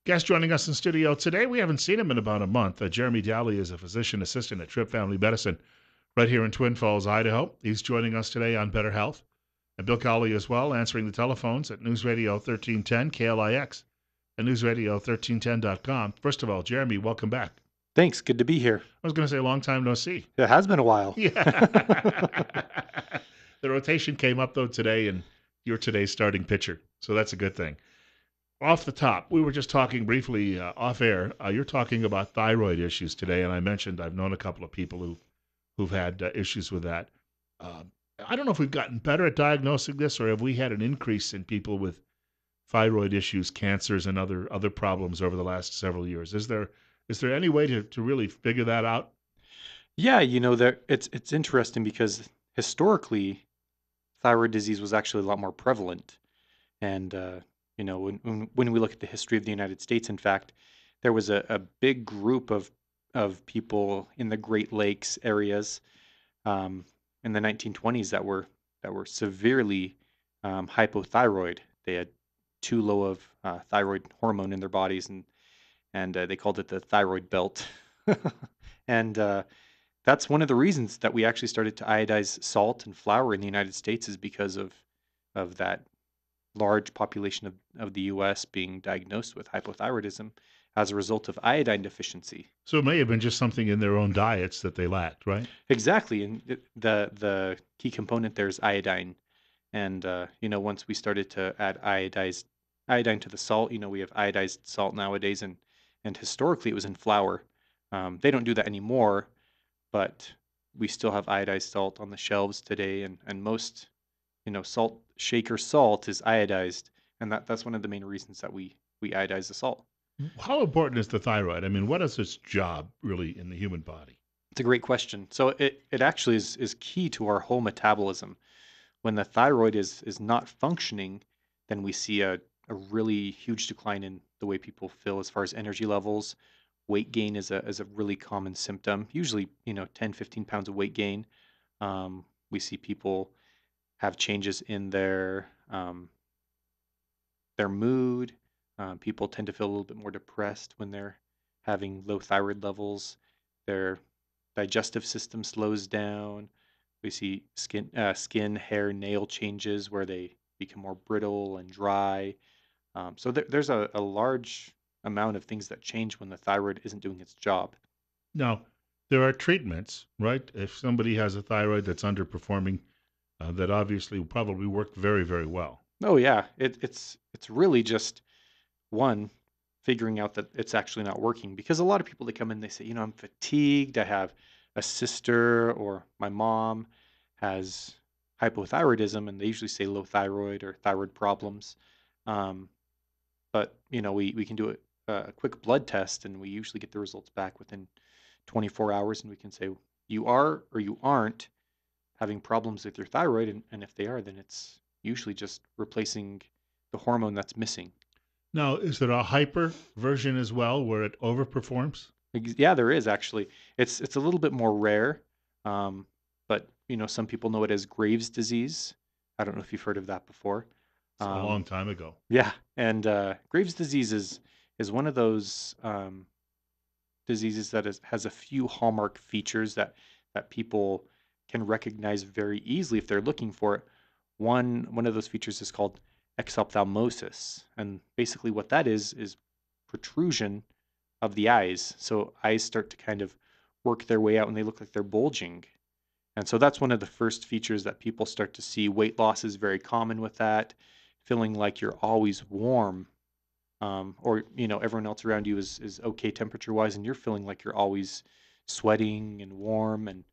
Guest joining us in studio today. We haven't seen him in about a month. Jeremy Dalley is a physician assistant at Tripp Family Medicine right here in Twin Falls, Idaho. He's joining us today on Better Health. And Bill Cowley as well, answering the telephones at News Radio 1310 KLIX and newsradio1310.com. First of all, Jeremy, welcome back. Thanks. Good to be here. I was going to say long time no see. It has been a while. Yeah. The rotation came up, though, today, and you're today's starting pitcher. So that's a good thing. Off the top, we were just talking briefly off air. You're talking about thyroid issues today, and I mentioned I've known a couple of people who've had issues with that. I don't know if we've gotten better at diagnosing this, or have we had an increase in people with thyroid issues, cancers, and other problems over the last several years. Is there any way to really figure that out? Yeah, it's interesting because historically, thyroid disease was actually a lot more prevalent. And when we look at the history of the United States, in fact, there was a big group of people in the Great Lakes areas in the 1920s that were severely hypothyroid. They had too low of thyroid hormone in their bodies, and they called it the thyroid belt. And that's one of the reasons that we actually started to iodize salt and flour in the United States, is because of that large population of the U.S. being diagnosed with hypothyroidism as a result of iodine deficiency. So it may have been just something in their own diets that they lacked, right? Exactly, and the key component there is iodine. And once we started to add iodine to the salt, we have iodized salt nowadays, and historically it was in flour. They don't do that anymore, but we still have iodized salt on the shelves today, and most salt shaker salt is iodized, and that's one of the main reasons that we iodize the salt. How important is the thyroid? I mean, what is its job really in the human body? It's a great question. So it actually is key to our whole metabolism. When the thyroid is not functioning, then we see a really huge decline in the way people feel as far as energy levels. Weight gain is a really common symptom. Usually, 10, 15 pounds of weight gain. We see people have changes in their mood. People tend to feel a little bit more depressed when they're having low thyroid levels. Their digestive system slows down. We see skin, hair, nail changes where they become more brittle and dry. So there's a large amount of things that change when the thyroid isn't doing its job. Now, there are treatments, right? If somebody has a thyroid that's underperforming, that obviously will probably work very, very well. Oh yeah, it's really just one, figuring out that it's actually not working, because a lot of people, they come in, they say, I'm fatigued. I have a sister or my mom has hypothyroidism, and they usually say low thyroid or thyroid problems. But we can do a quick blood test, and we usually get the results back within 24 hours, and we can say you are or you aren't having problems with your thyroid, and if they are, then it's usually just replacing the hormone that's missing. Now, is there a hyper version as well where it overperforms? Yeah, there is actually. It's a little bit more rare, but some people know it as Graves' disease. I don't know if you've heard of that before. It's a long time ago. Yeah, and Graves' disease is one of those diseases that has a few hallmark features that people can recognize very easily if they're looking for it. One of those features is called exophthalmosis, and basically what that is protrusion of the eyes. So eyes start to kind of work their way out, and they look like they're bulging. And so that's one of the first features that people start to see. Weight loss is very common with that. Feeling like you're always warm, or everyone else around you is okay temperature wise, and you're feeling like you're always sweating and warm, and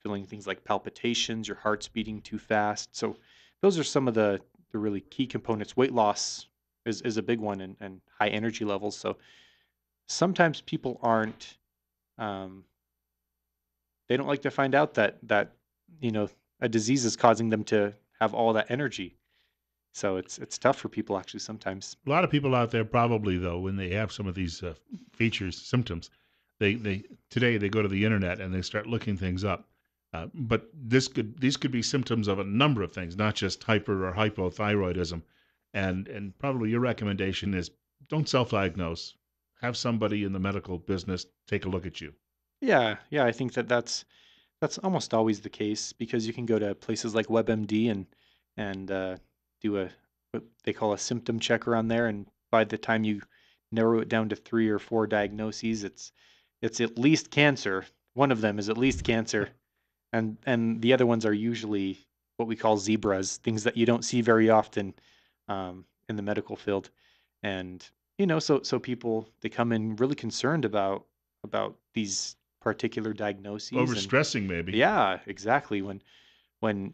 feeling things like palpitations, your heart's beating too fast. So those are some of the really key components. Weight loss is a big one, and high energy levels. So sometimes people aren't, they don't like to find out that a disease is causing them to have all that energy. So it's tough for people actually sometimes. A lot of people out there probably, though, when they have some of these features, symptoms, they today they go to the internet and they start looking things up. But these could be symptoms of a number of things, not just hyper or hypothyroidism. And probably your recommendation is Don't self-diagnose. Have somebody in the medical business take a look at you. Yeah, yeah, I think that that's almost always the case because you can go to places like WebMD and do a what they call a symptom check around there, and by the time you narrow it down to 3 or 4 diagnoses, it's at least cancer. One of them is at least cancer, and the other ones are usually what we call zebras, things that you don't see very often in the medical field. And so people they come in really concerned about these particular diagnoses, and Overstressing, maybe. yeah, exactly. When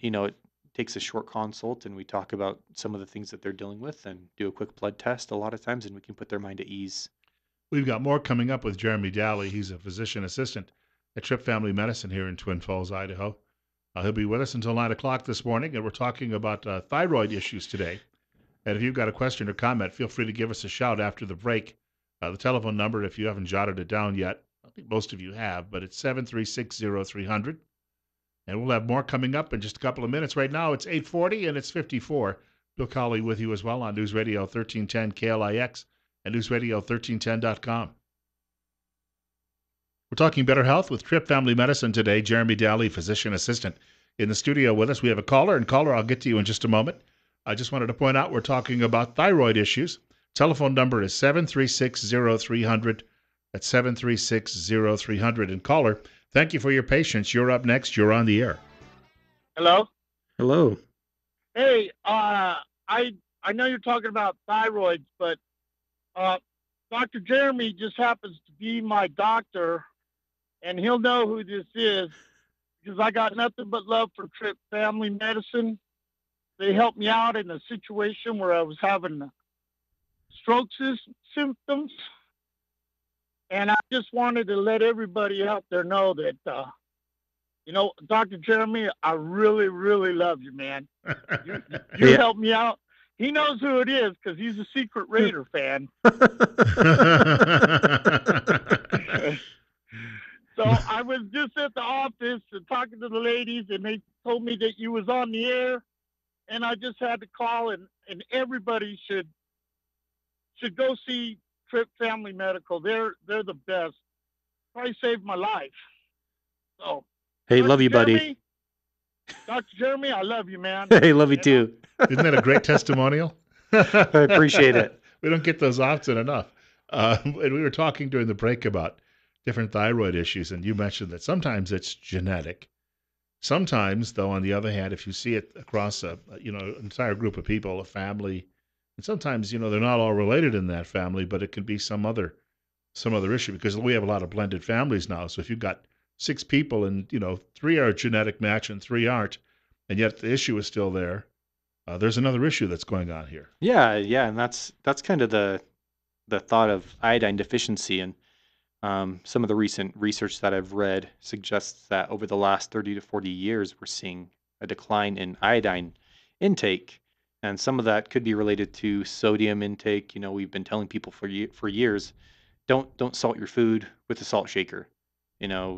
it takes a short consult and we talk about some of the things that they're dealing with and do a quick blood test a lot of times, and we can put their mind at ease. We've got more coming up with Jeremy Dalley. He's a physician assistant at Trip Family Medicine here in Twin Falls, Idaho. He'll be with us until 9 o'clock this morning, and we're talking about thyroid issues today. And if you've got a question or comment, feel free to give us a shout after the break. The telephone number, if you haven't jotted it down yet, I think most of you have, but it's 7360300. And we'll have more coming up in just a couple of minutes. Right now, it's 8:40 and it's 54. Bill Colley with you as well on News Radio 1310 KLIX and newsradio1310.com. We're talking better health with Trip Family Medicine today. Jeremy Dalley, physician assistant, in the studio with us. We have a caller, and caller, I'll get to you in just a moment. I just wanted to point out we're talking about thyroid issues. Telephone number is 7360300. That's 7360300. And caller, thank you for your patience. You're up next. You're on the air. Hello. Hello. Hey, I know you're talking about thyroids, but Dr. Jeremy just happens to be my doctor, and he'll know who this is because I got nothing but love for Trip Family Medicine. They helped me out in a situation where I was having stroke symptoms, and I just wanted to let everybody out there know that, Dr. Jeremy, I really, really love you, man. You Yeah. helped me out. He knows who it is because he's a secret Raider fan. So I was just at the office and talking to the ladies, and they told me that you was on the air, and I just had to call, and everybody should go see Trip Family Medical. They're the best. Probably saved my life. So, Hey, Dr. love you, buddy. Jeremy, Dr. Jeremy, I love you, man. Hey, love you And too. Isn't that a great testimonial? I appreciate it. We don't get those often enough. And we were talking during the break about different thyroid issues, and you mentioned that sometimes it's genetic. Sometimes, though, on the other hand, if you see it across an entire group of people, a family, and sometimes they're not all related in that family, but it can be some other issue because we have a lot of blended families now. So if you've got 6 people and 3 are a genetic match and 3 aren't, and yet the issue is still there, there's another issue that's going on here. Yeah, and that's kind of the thought of iodine deficiency, and some of the recent research that I've read suggests that over the last 30 to 40 years, we're seeing a decline in iodine intake, and some of that could be related to sodium intake. We've been telling people for years, don't salt your food with a salt shaker.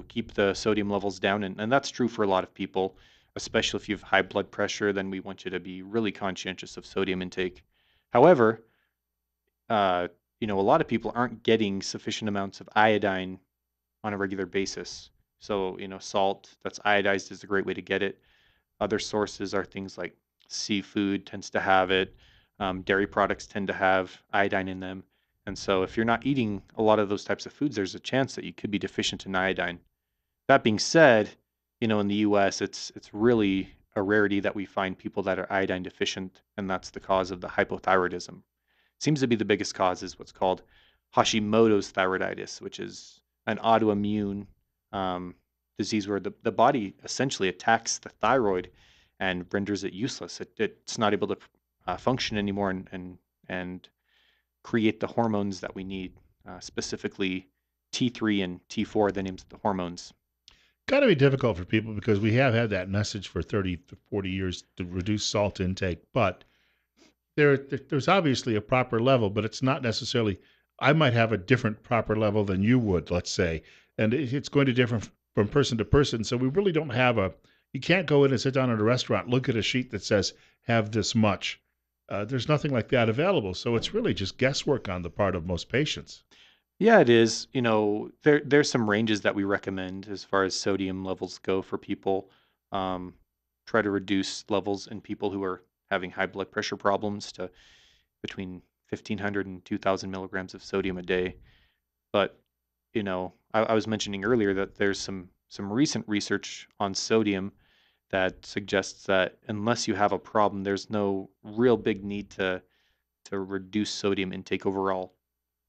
Keep the sodium levels down, and that's true for a lot of people, especially if you have high blood pressure. Then we want you to be really conscientious of sodium intake. However, a lot of people aren't getting sufficient amounts of iodine on a regular basis. So, salt that's iodized is a great way to get it. Other sources are things like seafood tends to have it. Dairy products tend to have iodine in them. And so if you're not eating a lot of those types of foods, there's a chance that you could be deficient in iodine. That being said, in the US, it's really a rarity that we find people that are iodine deficient, and that's the cause of the hypothyroidism. Seems to be the biggest cause is what's called Hashimoto's thyroiditis, which is an autoimmune disease where the body essentially attacks the thyroid and renders it useless. It's not able to function anymore and create the hormones that we need, specifically T3 and T4, the names of the hormones. Got to be difficult for people because we have had that message for 30 to 40 years to reduce salt intake, but there's obviously a proper level, but it's not necessarily, I might have a different proper level than you would, let's say, and it's going to differ from person to person. So we really don't have you can't go in and sit down at a restaurant, look at a sheet that says, have this much. there's nothing like that available. So it's really just guesswork on the part of most patients. Yeah, it is. There's some ranges that we recommend as far as sodium levels go for people. Um, Try to reduce levels in people who are having high blood pressure problems to between 1,500 and 2,000 milligrams of sodium a day. But I was mentioning earlier that there's some recent research on sodium that suggests that unless you have a problem, there's no real big need to reduce sodium intake overall.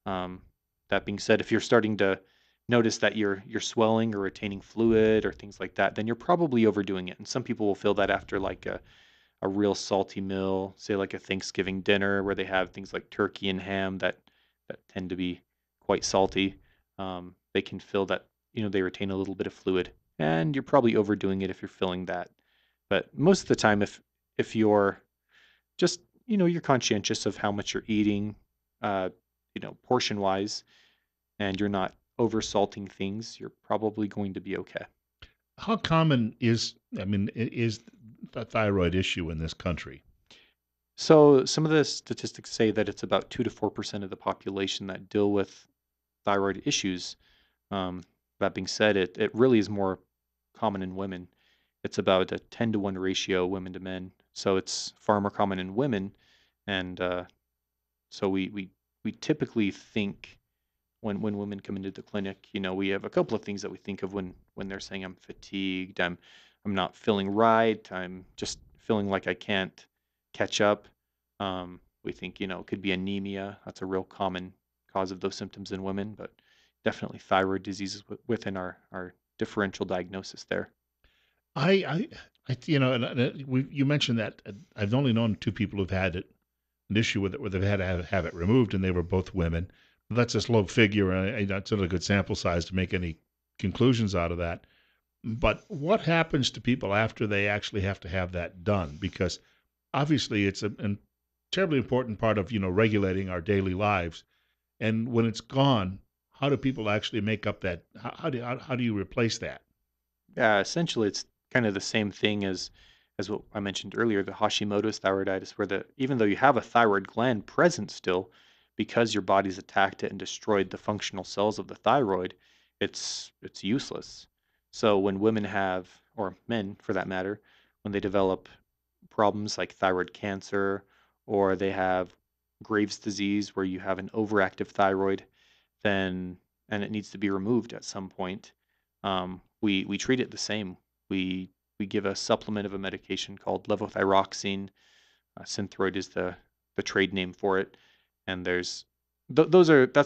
Um, that being said, if you're starting to notice that you're swelling or retaining fluid or things like that, then you're probably overdoing it. And some people will feel that after like a real salty meal, say like a Thanksgiving dinner where they have things like turkey and ham that tend to be quite salty. They can feel that they retain a little bit of fluid, and you're probably overdoing it if you're feeling that. But most of the time, if you're just you're conscientious of how much you're eating, uh, portion wise, and you're not over salting things, you're probably going to be okay. How common is the thyroid issue in this country? So some of the statistics say that it's about 2 to 4% of the population that deal with thyroid issues. Um, that being said, it really is more common in women. It's about a 10 to 1 ratio women to men. So it's far more common in women. And so we typically think when women come into the clinic, we have a couple of things that we think of when they're saying I'm fatigued, I'm not feeling right, I'm just feeling like I can't catch up. We think, it could be anemia. That's a real common cause of those symptoms in women, but definitely thyroid disease is within our differential diagnosis there. I, I, you mentioned that I've only known two people who've had an issue with it where they've had to have it removed, and they were both women. That's a low figure, and that's not a good sample size to make any conclusions out of that. But what happens to people after they actually have to have that done? Because obviously it's a terribly important part of regulating our daily lives. And when it's gone, how do people actually make up that? How do you replace that? Yeah, essentially, it's kind of the same thing as what I mentioned earlier, the Hashimoto's thyroiditis, where even though you have a thyroid gland present still, because your body's attacked it and destroyed the functional cells of the thyroid, it's useless. So when women have, or men for that matter, when they develop problems like thyroid cancer, or they have Graves' disease where you have an overactive thyroid, then and it needs to be removed at some point. We treat it the same. We give a supplement of a medication called levothyroxine. Synthroid is the trade name for it, and that's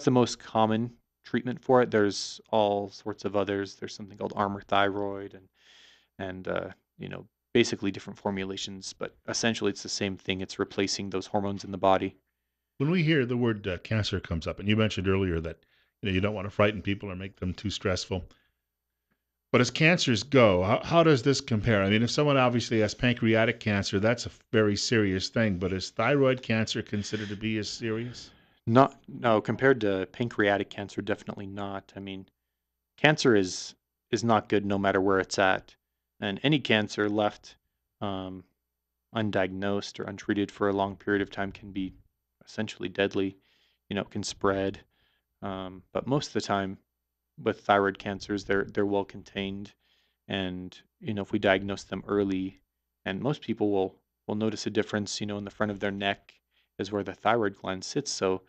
the most common treatment for it. There's all sorts of others. There's something called Armour Thyroid, and basically different formulations, but essentially it's the same thing. It's replacing those hormones in the body. When we hear the word cancer comes up, and you mentioned earlier that you don't want to frighten people or make them too stressful. But as cancers go, how does this compare? I mean, if someone obviously has pancreatic cancer, that's a very serious thing. But is thyroid cancer considered to be as serious? Not No, compared to pancreatic cancer, definitely not. I mean, cancer is not good no matter where it's at, and any cancer left um, undiagnosed or untreated for a long period of time can be essentially deadly. It can spread, but most of the time with thyroid cancers, they're well contained, and if we diagnose them early, and most people will notice a difference. In the front of their neck is where the thyroid gland sits, so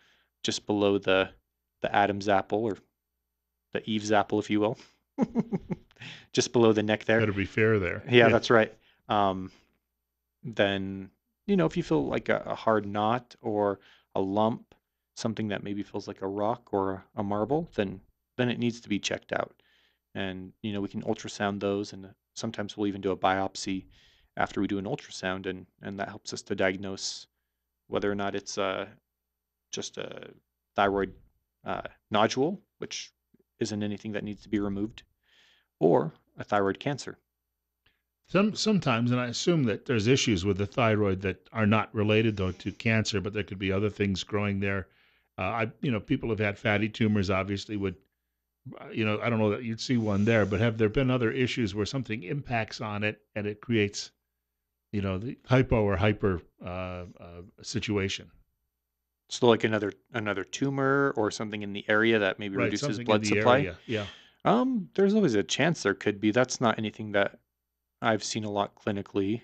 just below the Adam's apple or the Eve's apple, if you will, just below the neck there. Got to be fair there. Yeah, Yeah. that's right. Um, then if you feel like a hard knot or a lump, something that maybe feels like a rock or a marble, then it needs to be checked out. And we can ultrasound those, and sometimes we'll even do a biopsy after we do an ultrasound, and that helps us to diagnose whether or not it's just a thyroid nodule, which isn't anything that needs to be removed, or a thyroid cancer. Sometimes, and I assume that there's issues with the thyroid that are not related though to cancer, but there could be other things growing there. People have had fatty tumors. Obviously, would I don't know that you'd see one there, but have there been other issues where something impacts on it and it creates the hypo or hyper situation. So like another tumor or something in the area that maybe Right, reduces something in blood the supply. area. Yeah. There's always a chance there could be. That's not anything that I've seen a lot clinically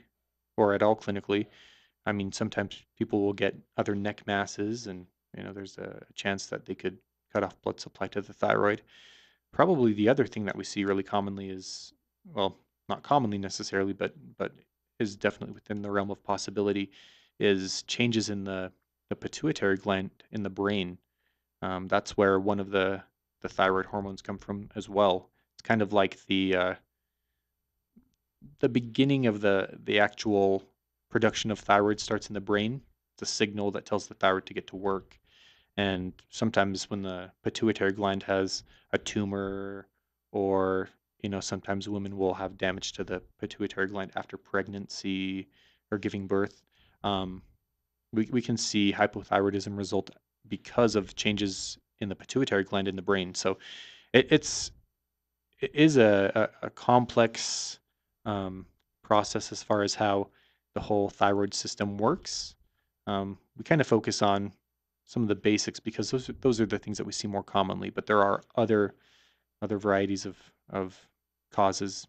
or at all clinically. I mean, sometimes people will get other neck masses, and there's a chance that they could cut off blood supply to the thyroid. Probably the other thing that we see really commonly is, well, not commonly necessarily, but is definitely within the realm of possibility, is changes in the pituitary gland in the brain. That's where one of the thyroid hormones come from as well. It's kind of like the beginning of the actual production of thyroid starts in the brain. It's a signal that tells the thyroid to get to work. And sometimes when the pituitary gland has a tumor, or sometimes women will have damage to the pituitary gland after pregnancy or giving birth. Um, we can see hypothyroidism result because of changes in the pituitary gland in the brain. So it's it is a complex um, process as far as how the whole thyroid system works. We kind of focus on some of the basics because those are the things that we see more commonly, but there are other varieties of causes.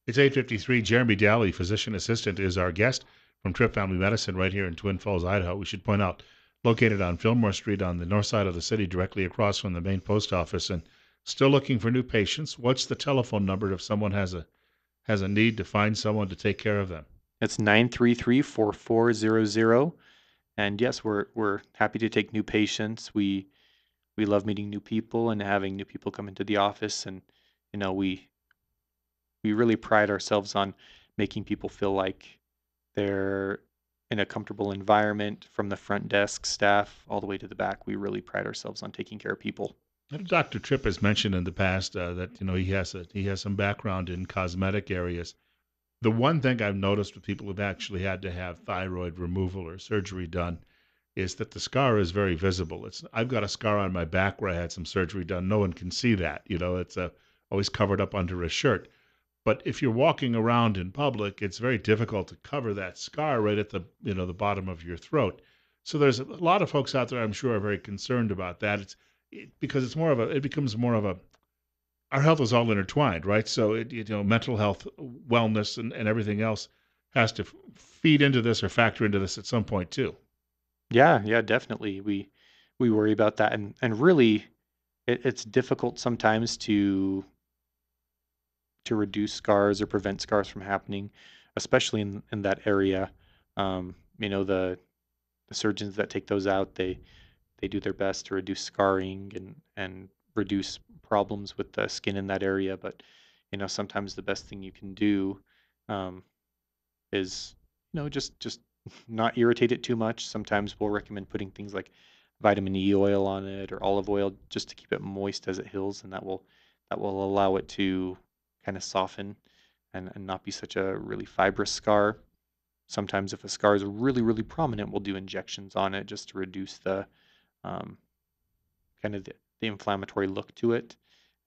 It's 8:53. Jeremy Dalley, physician assistant, is our guest from Trip Family Medicine right here in Twin Falls, Idaho. We should point out, located on Fillmore Street on the north side of the city, directly across from the main post office, and still looking for new patients. What's the telephone number if someone has a need to find someone to take care of them? It's 933-4400. And yes, we're happy to take new patients. We love meeting new people and having new people come into the office, and we really pride ourselves on making people feel like they're in a comfortable environment, from the front desk staff all the way to the back. We really pride ourselves on taking care of people. Dr. Tripp has mentioned in the past that he has some background in cosmetic areas. The one thing I've noticed with people who've actually had to have thyroid removal or surgery done is that the scar is very visible. I've got a scar on my back where I had some surgery done. No one can see that. It's always covered up under a shirt. But if you're walking around in public, it's very difficult to cover that scar right at the bottom of your throat. So there's a lot of folks out there, I'm sure, are very concerned about that. Because it becomes more of a our health is all intertwined, right? So mental health, wellness, and everything else has to feed into this or factor into this at some point too. Yeah, definitely. We worry about that, and really, it's difficult sometimes to reduce scars or prevent scars from happening, especially in that area. The surgeons that take those out, they do their best to reduce scarring and reduce problems with the skin in that area. But sometimes the best thing you can do um, is just not irritate it too much. Sometimes we'll recommend putting things like vitamin E oil on it or olive oil just to keep it moist as it heals, and that will allow it to kind of soften and not be such a really fibrous scar. Sometimes if a scar is really, really prominent, we'll do injections on it just to reduce the um, kind of the inflammatory look to it,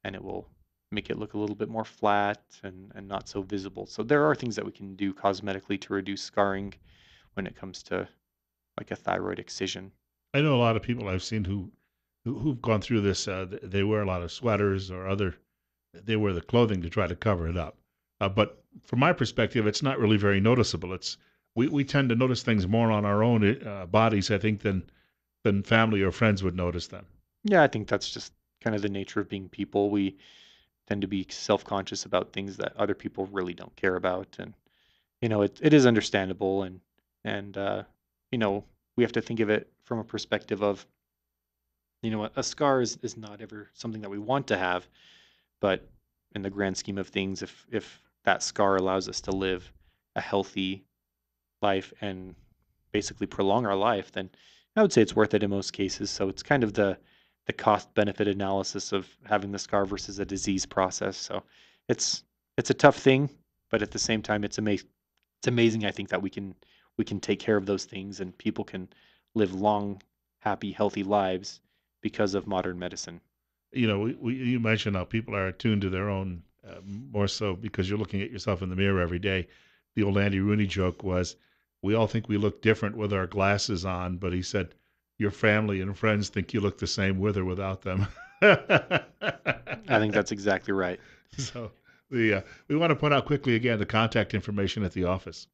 and it will make it look a little bit more flat and not so visible. So there are things that we can do cosmetically to reduce scarring when it comes to like a thyroid excision. I know a lot of people I've seen who've gone through this. They wear a lot of sweaters or other. They wear the clothing to try to cover it up. But from my perspective, it's not really very noticeable. We tend to notice things more on our own bodies, I think, than family or friends would notice them. Yeah, I think that's just kind of the nature of being people. We tend to be self-conscious about things that other people really don't care about, and it is understandable, and you know we have to think of it from a perspective of a scar is not ever something that we want to have, but in the grand scheme of things, if that scar allows us to live a healthy life and basically prolong our life, then I would say it's worth it in most cases. So it's kind of the cost benefit analysis of having the scar versus a disease process. So it's it's a tough thing, but at the same time, it's amazing. I think that we can take care of those things, and people can live long, happy, healthy lives because of modern medicine. You mentioned how people are attuned to their own more so because you're looking at yourself in the mirror every day. the old Andy Rooney joke was, we all think we look different with our glasses on, but he said, your family and friends think you look the same with or without them. I think that's exactly right. So we want to point out quickly again the contact information at the office.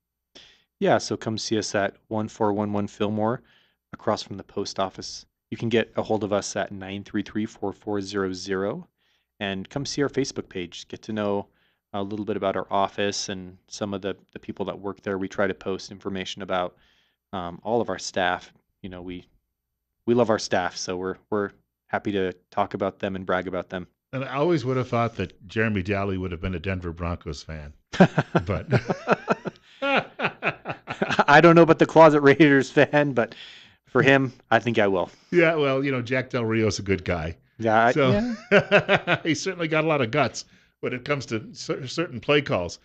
Yeah, so come see us at 1411 Fillmore, across from the post office. You can get a hold of us at 933-4400, and come see our Facebook page. Get to know a little bit about our office and some of the people that work there. We try to post information about all of our staff. You know, we love our staff, so we're happy to talk about them and brag about them. And I always would have thought that Jeremy Dalley would have been a Denver Broncos fan, but I don't know about the closet Raiders fan, but for him, I think I will. yeah, well, Jack Del Rio's a good guy. Yeah, So yeah. he certainly got a lot of guts when it comes to certain play calls.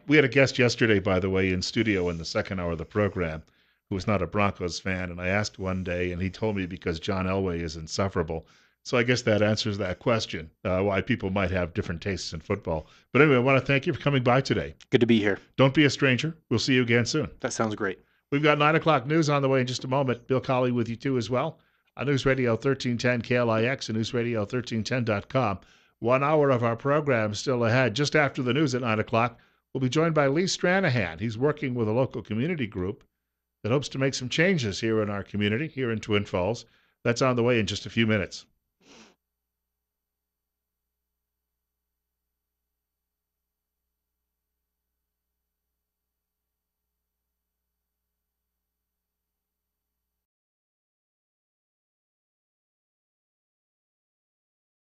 We had a guest yesterday, by the way, in studio in the second hour of the program who was not a Broncos fan. And I asked one day, and he told me because John Elway is insufferable. So I guess that answers that question, why people might have different tastes in football. But anyway, I want to thank you for coming by today. Good to be here. Don't be a stranger. We'll see you again soon. That sounds great. We've got 9 o'clock news on the way in just a moment. Bill Colley with you too as well. On News Radio 1310 KLIX and newsradio1310.com. 1 hour of our program still ahead. Just after the news at 9 o'clock, we'll be joined by Lee Stranahan. He's working with a local community group that hopes to make some changes here in our community, here in Twin Falls. That's on the way in just a few minutes.